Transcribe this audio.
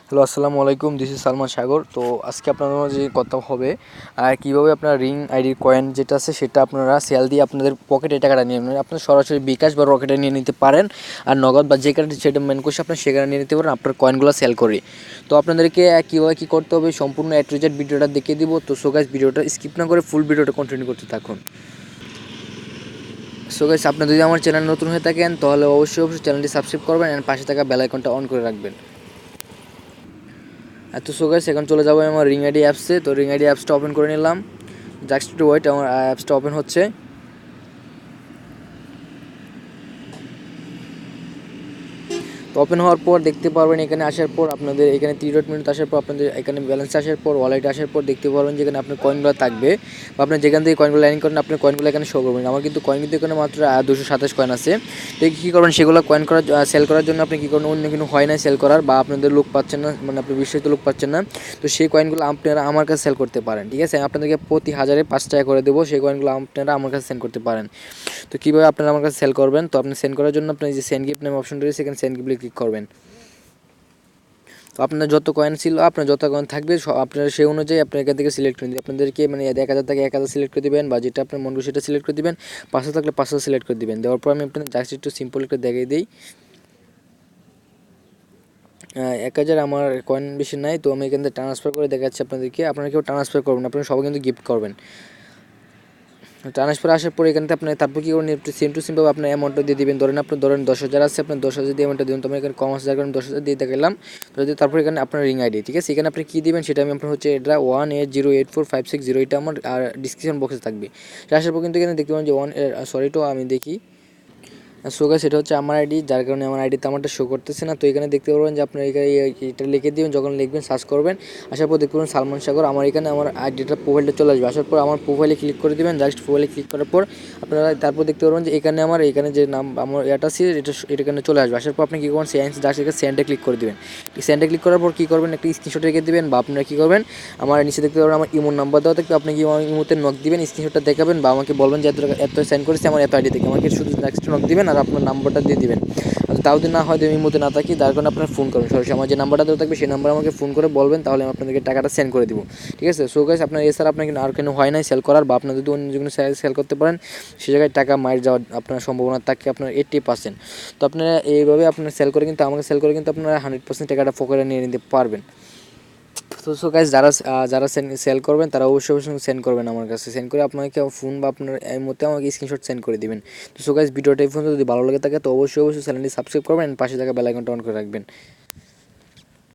Hello, আসসালামু আলাইকুম। This is Salman সাগর। তো আজকে আপনাদের মাঝে কথা হবে কীভাবে আপনার রিং আইডির কয়েন যেটা আছে সেটা আপনারা সেল দিয়ে আপনাদের পকেটে টাকাটা নিয়ে নেবেন। আপনার সরাসরি বিকাশ বা রকেটে নিয়ে নিতে পারেন, আর নগদ বা যেখানে সেটা মেন করছে আপনার সেখানে নিয়ে নিতে পারেন আপনার কয়েনগুলো সেল করে। তো আপনাদেরকে কীভাবে কী করতে হবে সম্পূর্ণ এ টু জেড ভিডিওটা দেখিয়ে দিব। তো সো গাইস, ভিডিওটা স্কিপ না করে ফুল ভিডিওটা কন্টিনিউ করতে থাকুন। সো গাইস, আপনি যদি আমার চ্যানেল নতুন হয়ে থাকেন তাহলে অবশ্যই চ্যানেলটি সাবস্ক্রাইব করবেন এবং পাশে থাকা বেল আইকনটা অন করে রাখবেন। তো সো গাইস, এখন চলে যাবো আমার রিং আইডি অ্যাপসে। তো রিং আইডি অ্যাপসটা ওপেন করে নিলাম। জাস্ট টু ওয়েট, আমার অ্যাপসটা ওপেন হচ্ছে। তো ওপেন হওয়ার পর দেখতে পারবেন এখানে আসার পর আপনাদের এখানে 3 মিনিট আসার পর আপনাদের এখানে ব্যালেন্স আসার পর ওয়ালেটে আসার পর দেখতে পারবেন যেখানে আপনার কয়েনগুলো থাকবে বা আপনি যেখান থেকে কয়েনগুলো লাইন করেন আপনার কয়েনগুলো এখানে শো করবেন। আমার কিন্তু কয়েন কিন্তু এখানে মাত্র 227 কয়েন আছে। তো কী করবেন, সেগুলো কয়েন করার সেল করার জন্য আপনি কী করবেন, অন্য কোনো হয় না সেল করার বা আপনাদের লোক পাচ্ছেন না, মানে আপনি বিশ্বস্ত লোক পাচ্ছেন না, তো সেই কয়েনগুলো আপনারা আমার কাছে সেল করতে পারেন। ঠিক আছে, আপনাদেরকে প্রতি 1000-এ 5 টাকা করে দেবো। সেই কয়েনগুলো আপনারা আমার কাছে সেন্ড করতে পারেন। তো কীভাবে আপনারা আমার কাছে সেল করবেন, তো আপনি সেন্ড করার জন্য আপনি যে সেন্ড গিফট নামে অপশন রয়েছে সেখানে সেন্ড গিফটে ক্লিক করবেন। তো আপনার যত কয়েন ছিল, আপনার যত কয়েন থাকবে আপনারা সেই অনুযায়ী আপনি এখান থেকে সিলেক্ট করে দিন। আপনাদেরকে মানে 1000 থেকে 1000 সিলেক্ট করে দেবেন বা যেটা আপনার মন খুশি সেটা সিলেক্ট করে দেবেন। 500 থাকলে 500 সিলেক্ট করে দেবেন। দেওয়ার পর আমি আপনাদের জাস্ট একটু সিম্পল একটা দেখিয়ে দিই। 1000 আমার কয়েন বেশি নাই, তো আমি এখান থেকে ট্রান্সফার করে দেখাচ্ছি আপনাদেরকে। আপনারা কেউ ট্রান্সফার করবেন, আপনারা সবাই কিন্তু গিফট করবেন। ট্রান্সফার আসার পরে এখানে আপনি তারপর কী করবেন, একটু সেম টু সেমভাবে আপনার অ্যামাউন্টটা দিয়ে দেবেন। ধরেন 10,000 আছে, আপনার 10,000 দিয়ে অ্যামাউন্টটা দেবেন। তো আমি এখানে কম 10,000 কারণ 10,000 দিয়ে দেখালাম। তো তারপর এখানে আপনার রিং আইডি, ঠিক আছে, এখানে আপনি কী দিবেন সেটা আমি আপনার হচ্ছে এটা 1808456 এটা আমার আর ডিসক্রিপশন বক্সে থাকবে। আসার পর কিন্তু এখানে দেখতে পাবেন যে আমি দেখি। সো গাইস, সেটা হচ্ছে আমার আইডি, যার কারণে আমার আইডিতে আমারটা শো করতেছে না। তো এখানে দেখতে পারবেন যে আপনার এখানে এটা লিখে দিবেন, যখন লিখবেন সার্চ করবেন। আসার পর দেখতে পাবেন সালমান সাগর। আমার এখানে আমার আইডিটা প্রোফাইলটা চলে আসবে। আসার পর আমার প্রোফাইলে ক্লিক করে দেবেন। জাস্ট প্রোফাইলে ক্লিক করার পর আপনারা তারপর দেখতে পারবেন যে এখানে যে নাম আমার এটা আছে এটা এখানে চলে আসবে। আসার পর আপনি কী করবেন, জাস্ট এখানে সেন্ডে ক্লিক করে দেবেন। সেন্ডে ক্লিক করার পর কী করবেন, একটা স্ক্রিনশট রেখে দেবেন বা আপনারা কী করবেন, আমার নিচে দেখতে পারবেন আমার ইমোর নাম্বার দেওয়া থাকবে। আপনি কি আমার ইমোতে নক দিবেন, স্ক্রিনশটটা দেখাবেন বা আমাকে বলবেন যে এত সেন্ড করেছি আমার এত আইডি থেকে, আমাকে শুধু নেক্সট নক দিবেন আর আপনার নাম্বারটা দিয়ে দিবেন। তাও যদি না হয়, আমি মধ্যে না থাকি, তার কারণে আপনার ফোন করবেন সরাসরি। আমার যে নাম্বারটা দেওয়া থাকবে সেই নাম্বার আমাকে ফোন করে বলবেন, তাহলে আমি আপনাদেরকে টাকাটা সেন্ড করে দিব। ঠিক আছে, সো গাইস, আপনার এছাড়া আপনার কিন্তু আর কোনো হয় নাই সেল করার, বা আপনার যদি অন্য যে কোনো সেল করতে পারেন সে জায়গায় টাকা মার যাওয়ার আপনার সম্ভাবনা থাকে আপনার 80%। তো আপনারা এইভাবে আপনার সেল করে কিন্তু আমাকে সেল করে কিন্তু আপনারা 100% টাকাটা পকেটে নিয়ে নিতে পারবেন। তো সো গাইস, যারা সেল করবেন তারা অবশ্যই সেন্ড করবেন আমার কাছে। সেন্ড করে আপনাকে ফোন বা আপনার এই মধ্যে আমাকে স্ক্রিনশট সেন্ড করে দিবেন। তো সো গাইস, ভিডিওটা এই পর্যন্ত যদি ভালো লাগে থাকে তো অবশ্যই চ্যানেলটি সাবস্ক্রাইব করবেন, পাশে থাকা বেল আইকনটা অন করে রাখবেন।